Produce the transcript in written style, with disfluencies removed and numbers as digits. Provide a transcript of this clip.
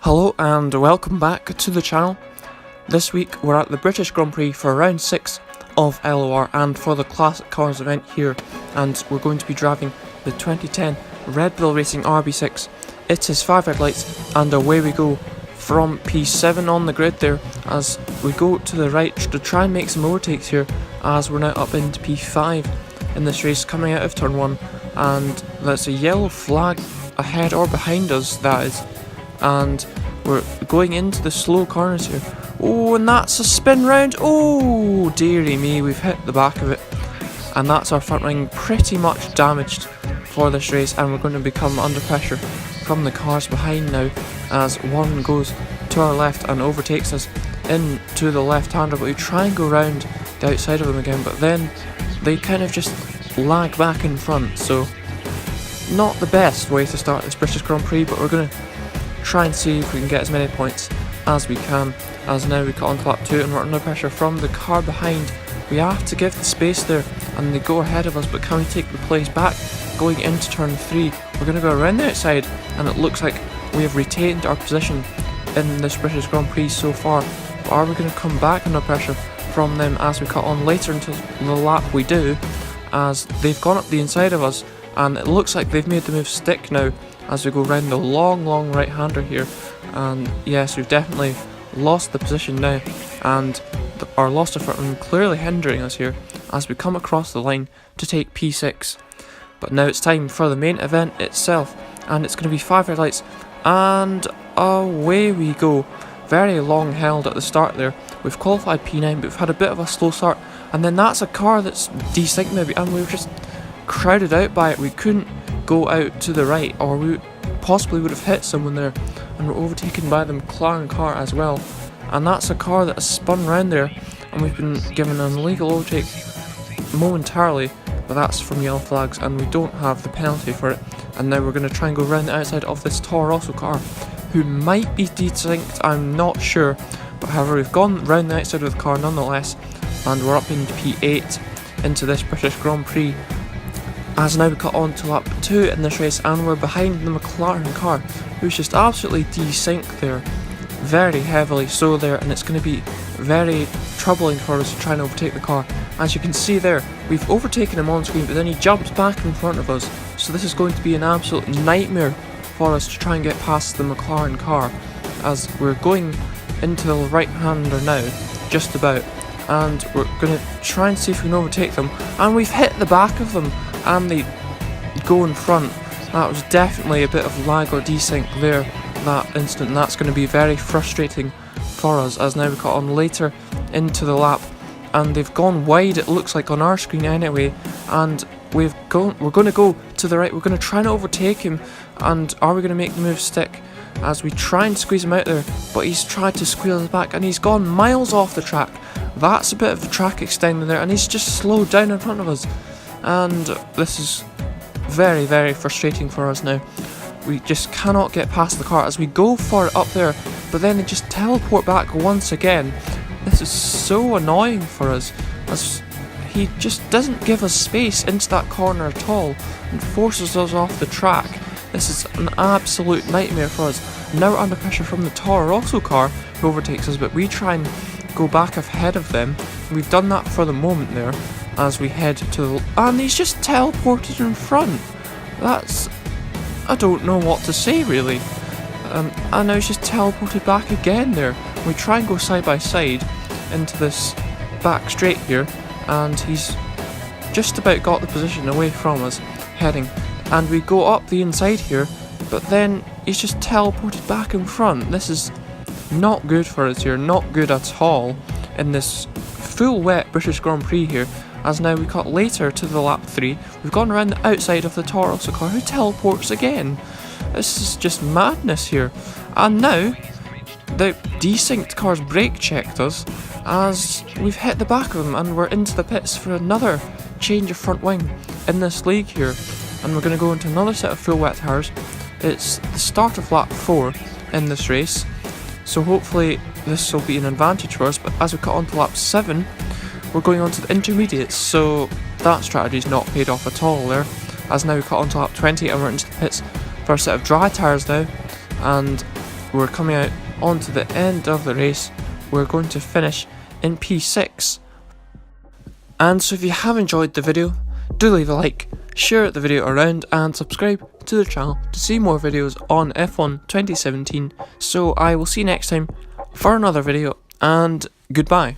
Hello and welcome back to the channel. This week we're at the British Grand Prix for round 6 of LOR and for the Classic Cars event here, and we're going to be driving the 2010 Red Bull Racing RB6. It is 5 red lights and away we go from P7 on the grid there as we go to the right to try and make some overtakes here, as we're now up into P5 in this race coming out of turn 1, and there's a yellow flag ahead or behind us, that is. And we're going into the slow corners here. Oh, and that's a spin round. Oh, dearie me, we've hit the back of it. And that's our front wing pretty much damaged for this race, and we're going to become under pressure from the cars behind now as one goes to our left and overtakes us into the left-hander, but we try and go round the outside of them again, but then they kind of just lag back in front, so not the best way to start this British Grand Prix, but we're going to try and see if we can get as many points as we can, as now we cut on to lap 2 and we're under pressure from the car behind. We have to give the space there and they go ahead of us, but can we take the place back going into turn 3? We're going to go around the outside and it looks like we have retained our position in this British Grand Prix so far, but are we going to come back under pressure from them as we cut on later into the lap? We do, as they've gone up the inside of us and it looks like they've made the move stick now as we go round the long right-hander here. And yes, we've definitely lost the position now, and our loss of front wing clearly hindering us here as we come across the line to take P6. But now it's time for the main event itself, and it's going to be 5 red lights and away we go. Very long held at the start there. We've qualified P9, but we've had a bit of a slow start, and then that's a car that's desynced maybe, and we were just crowded out by it. We couldn't go out to the right, or we possibly would have hit someone there, and we're overtaken by the McLaren car as well, and that's a car that has spun round there, and we've been given an illegal overtake momentarily, but that's from yellow flags and we don't have the penalty for it. And now we're going to try and go round the outside of this Toro Rosso car, who might be desynced, I'm not sure, but however we've gone round the outside of the car nonetheless, and we're up into P8 into this British Grand Prix. As now we cut on to lap 2 in this race, and we're behind the McLaren car, who's just absolutely desynced there, very heavily so there, and it's going to be very troubling for us to try and overtake the car. As you can see there, we've overtaken him on screen, but then he jumps back in front of us, so this is going to be an absolute nightmare for us to try and get past the McLaren car, as we're going into the right-hander now, just about, and we're going to try and see if we can overtake them, and we've hit the back of them and they go in front. That was definitely a bit of lag or desync there that instant, and that's going to be very frustrating for us, as now we cut on later into the lap and they've gone wide, it looks like on our screen anyway, and we're going to go to the right. We're going to try and overtake him, and are we going to make the move stick as we try and squeeze him out there, but he's tried to squeal us back and he's gone miles off the track. That's a bit of a track extender there, and he's just slowed down in front of us. And this is very frustrating for us now. We just cannot get past the car as we go for it up there, but then they just teleport back once again. This is so annoying for us, as he just doesn't give us space into that corner at all and forces us off the track. This is an absolute nightmare for us. Now we're under pressure from the Toro Rosso car, who overtakes us, but we try and go back ahead of them. We've done that for the moment there, as we head to the... and he's just teleported in front. That's... I don't know what to say really. And now he's just teleported back again there. We try and go side by side into this back straight here, and he's just about got the position away from us heading, and we go up the inside here, but then he's just teleported back in front. This is not good for us here, not good at all in this full wet British Grand Prix here, as now we cut later to the lap 3. We've gone around the outside of the Toro Rosso car, who teleports again. This is just madness here. And now the desynced cars brake checked us as we've hit the back of them, and we're into the pits for another change of front wing in this league here, and we're going to go into another set of full wet tires. It's the start of lap 4 in this race, so hopefully this will be an advantage for us. But as we cut on to lap 7, we're going on to the intermediates, so that strategy's not paid off at all there, as now we cut on to lap 20 and we're into the pits for a set of dry tyres now, and we're coming out onto the end of the race. We're going to finish in P6. And so if you have enjoyed the video, do leave a like, share the video around and subscribe to the channel to see more videos on F1 2017. So I will see you next time for another video, and goodbye.